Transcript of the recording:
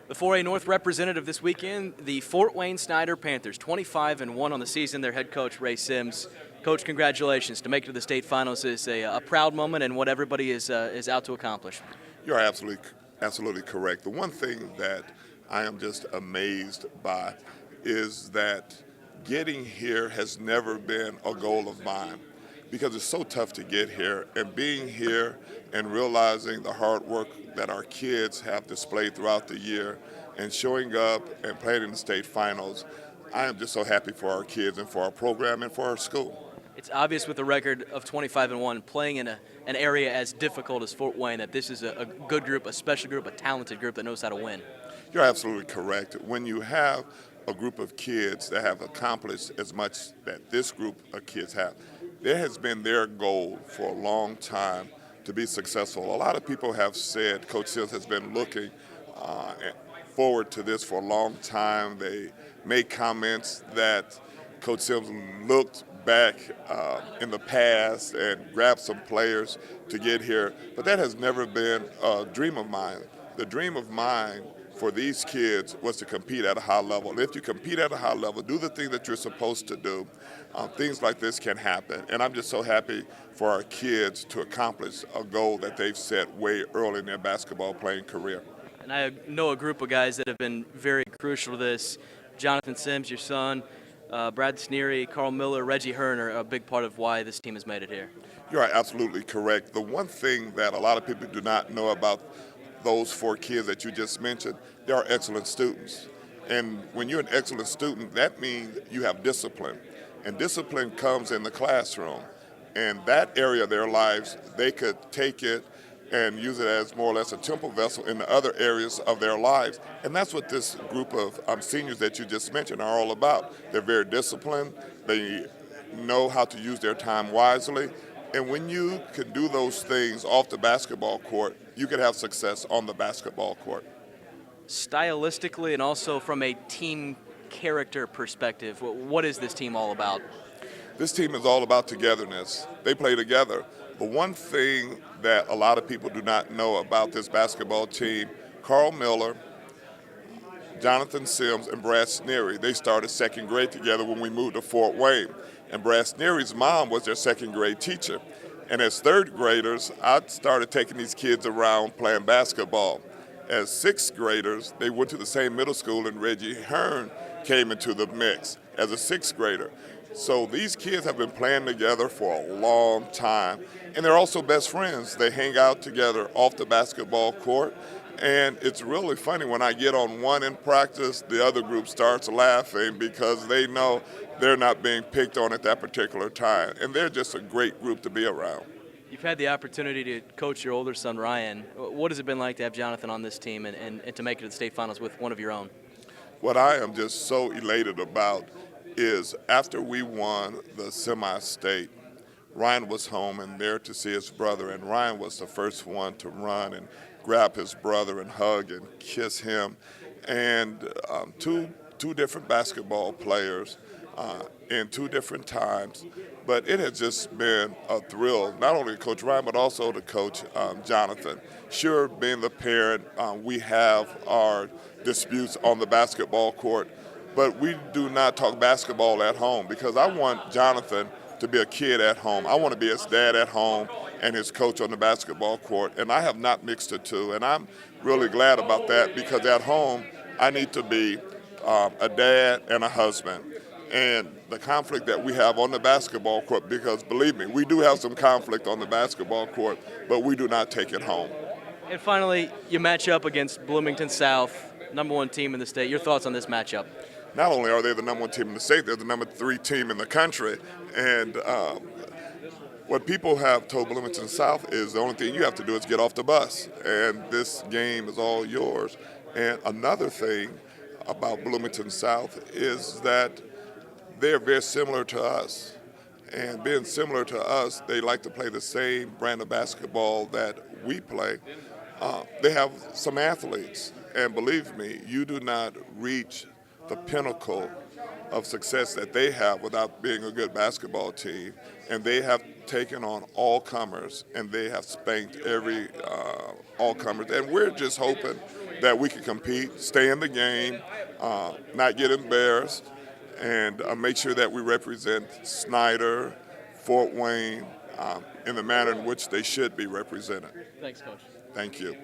The 4A North representative this weekend, the Fort Wayne Snider Panthers, 25-1 on the season. Their head coach, Ray Sims. Coach, congratulations. To make it to the state finals is a proud moment and what everybody is out to accomplish. You're absolutely correct. The one thing that I am just amazed by is that getting here has never been a goal of mine because it's so tough to get here, and being here and realizing the hard work that our kids have displayed throughout the year and showing up and playing in the state finals, I am just so happy for our kids and for our program and for our school. It's obvious with the record of 25-1, playing in an area as difficult as Fort Wayne, that this is a good group, a special group, a talented group that knows how to win. You're absolutely correct. When you have a group of kids that have accomplished as much that this group of kids have, there has been their goal for a long time to be successful. A lot of people have said Coach Sims has been looking forward to this for a long time. They made comments that Coach Sims looked back in the past and grabbed some players to get here, but that has never been a dream of mine. The dream of mine for these kids was to compete at a high level. And if you compete at a high level, do the thing that you're supposed to do, things like this can happen. And I'm just so happy for our kids to accomplish a goal that they've set way early in their basketball playing career. And I know a group of guys that have been very crucial to this. Jonathan Sims, your son, Brad Sneary, Carl Miller, Reggie Hearn are a big part of why this team has made it here. You're absolutely correct. The one thing that a lot of people do not know about those four kids that you just mentioned, they are excellent students. And when you're an excellent student, that means you have discipline. And discipline comes in the classroom. And that area of their lives, they could take it and use it as more or less a temple vessel in the other areas of their lives. And that's what this group of seniors that you just mentioned are all about. They're very disciplined. They know how to use their time wisely. And when you can do those things off the basketball court, you can have success on the basketball court. Stylistically and also from a team character perspective, what is this team all about? This team is all about togetherness. They play together. The one thing that a lot of people do not know about this basketball team, Carl Miller, Jonathan Sims, and Brad Sneary, they started second grade together when we moved to Fort Wayne. And Brad Sneary's mom was their second grade teacher. And as third graders, I started taking these kids around playing basketball. As sixth graders, they went to the same middle school, and Reggie Hearn came into the mix as a sixth grader. So these kids have been playing together for a long time. And they're also best friends. They hang out together off the basketball court. And it's really funny when I get on one in practice, the other group starts laughing because they know they're not being picked on at that particular time. And they're just a great group to be around. You've had the opportunity to coach your older son, Ryan. What has it been like to have Jonathan on this team and to make it to the state finals with one of your own? What I am just so elated about is after we won the semi-state, Ryan was home and there to see his brother, and Ryan was the first one to run and grab his brother and hug and kiss him. And two different basketball players in two different times. But it has just been a thrill, not only to Coach Ryan, but also to Coach Jonathan. Sure, being the parent, we have our disputes on the basketball court, but we do not talk basketball at home because I want Jonathan to be a kid at home. I want to be his dad at home and his coach on the basketball court, and I have not mixed the two, and I'm really glad about that because at home I need to be a dad and a husband. And the conflict that we have on the basketball court, because believe me, we do have some conflict on the basketball court, but we do not take it home. And finally, you match up against Bloomington South, #1 team in the state. Your thoughts on this matchup? Not only are they the #1 team in the state, they're the #3 team in the country. And what people have told Bloomington South is the only thing you have to do is get off the bus, and this game is all yours. And another thing about Bloomington South is that they're very similar to us. And being similar to us, they like to play the same brand of basketball that we play. They have some athletes. And believe me, you do not reach the pinnacle of success that they have without being a good basketball team. And they have taken on all comers, and they have spanked every all comers. And we're just hoping that we can compete, stay in the game, not get embarrassed, and make sure that we represent Snider, Fort Wayne, in the manner in which they should be represented. Thanks, Coach. Thank you.